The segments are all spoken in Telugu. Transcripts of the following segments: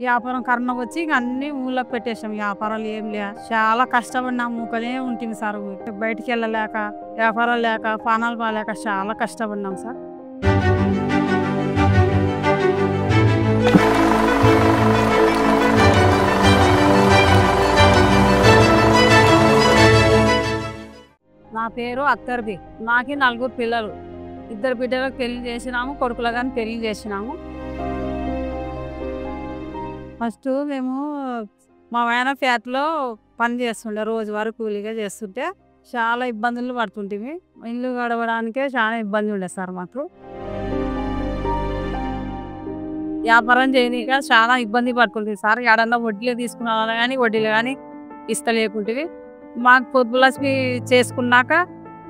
వ్యాపారం కరోనా వచ్చి ఇంక అన్నీ ఊళ్ళకి పెట్టేసాం. వ్యాపారాలు ఏం లే, చాలా కష్టపడినాము. ఊకనే ఉంటుంది సార్. బయటికి వెళ్ళలేక, వ్యాపారాలు లేక, పానాలు బాలేక చాలా కష్టపడినాం సార్. నా పేరు అత్తర్బి. నాకు 4 పిల్లలు. 2 బిడ్డలకు పెళ్లి చేసినాము, కొడుకులు కానీ పెళ్లి చేసినాము. ఫస్ట్ మేము మా ఆయన ఫ్యాక్టరీలో పని చేస్తుండే, రోజువారీ కూలీగా చేస్తుంటే చాలా ఇబ్బందులు పడుతుంటిమి. ఇల్లు గడవడానికే చాలా ఇబ్బంది ఉండే సార్ మాకు. వ్యాపారం చేయనీక చాలా ఇబ్బంది పడుతుంది సార్. ఏడన్నా వడ్డీలు తీసుకున్నా కానీ వడ్డీలు కానీ ఇస్తలేకుంటివి. మాకు పొద్దులక్ష్మి చేసుకున్నాక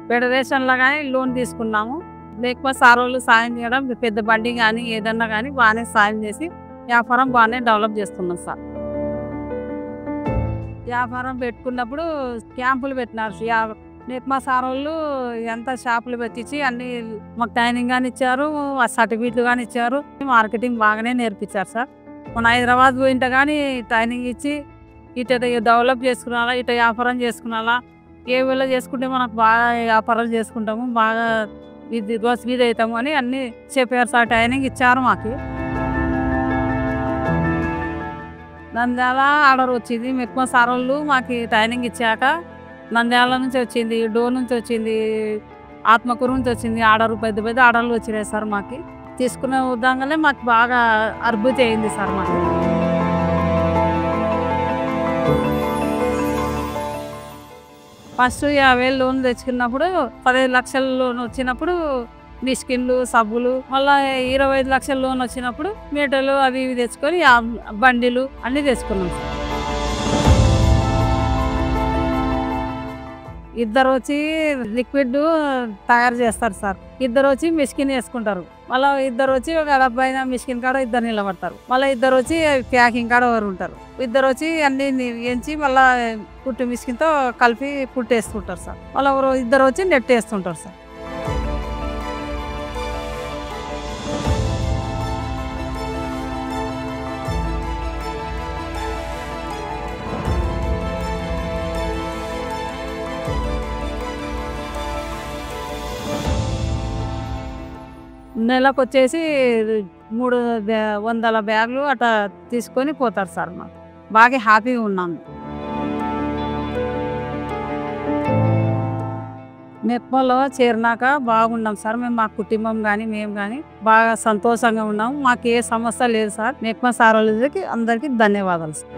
ఫెడరేషన్లో కానీ లోన్ తీసుకున్నాము. లేకపోతే సార్ వాళ్ళు సాయం చేయడం, పెద్ద బండి కానీ ఏదన్నా కానీ బాగానే సాయం చేసి వ్యాపారం బాగానే డెవలప్ చేస్తున్నాం సార్. వ్యాపారం పెట్టుకున్నప్పుడు క్యాంపులు పెట్టినారు. నెక్మా సార్ వాళ్ళు ఎంత షాపులు పెట్టించి అన్ని మాకు ట్రైనింగ్ కానీ ఇచ్చారు, సర్టిఫికెట్లు కానీ ఇచ్చారు. మార్కెటింగ్ బాగానే నేర్పించారు సార్. మన హైదరాబాద్ పోయింటే కానీ ట్రైనింగ్ ఇచ్చి ఇట డెవలప్ చేసుకున్నాలా, ఇట వ్యాపారం చేసుకున్నాలా, ఏ వేళ చేసుకుంటే మనకు బాగా వ్యాపారాలు చేసుకుంటాము, బాగా ఇది రోజు మీద అవుతాము అని అన్నీ చెప్పారు సార్. ట్రైనింగ్ ఇచ్చారు మాకు. నంద్యాల ఆర్డర్ వచ్చింది. మెక్కువ సార్ వాళ్ళు మాకు ట్రైనింగ్ ఇచ్చాక నంద్యాల నుంచి వచ్చింది, డోర్ నుంచి వచ్చింది, ఆత్మకూరు నుంచి వచ్చింది. ఆర్డర్ పెద్ద పెద్ద ఆర్డర్లు వచ్చినాయి సార్. మాకు తీసుకునే ఉద్యోగాలే మాకు బాగా అద్భుతం అయింది సార్. మాకు ఫస్ట్ 50,000 లోన్ తెచ్చుకున్నప్పుడు 15 లక్షల లోన్ వచ్చినప్పుడు మిస్కిన్లు, సబ్బులు, మళ్ళీ 25 లక్షల లోన్ వచ్చినప్పుడు మీటర్లు అవి ఇవి తెచ్చుకొని బండిలు అన్నీ తెచ్చుకున్నాం సార్. 2 వచ్చి లిక్విడ్ తయారు చేస్తారు సార్. 2 వచ్చి మిస్కిన్ వేసుకుంటారు. మళ్ళీ 2 వచ్చి ఒక అబ్బాయి మిస్కిన్ కాడ 2 నిలబడతారు. మళ్ళీ 2 వచ్చి ప్యాకింగ్ కాడ ఎవరు ఉంటారు. 2 వచ్చి అన్ని ఎంచి మళ్ళీ పుట్టు మిస్కిన్తో కలిపి పుట్టు వేసుకుంటారు సార్. మళ్ళీ 2 వచ్చి నెట్ వేస్తుంటారు సార్. నెలకు వచ్చేసి 300 బ్యాగులు అట్లా తీసుకొని పోతారు సార్. మాకు బాగా హ్యాపీగా ఉన్నాము. మెప్మలో చేరినాక బాగున్నాం సార్. మేము మా కుటుంబం కానీ మేము కానీ బాగా సంతోషంగా ఉన్నాము. మాకు ఏ సమస్య లేదు సార్. మెప్మ సార్ వాళ్ళకి అందరికీ ధన్యవాదాలు సార్.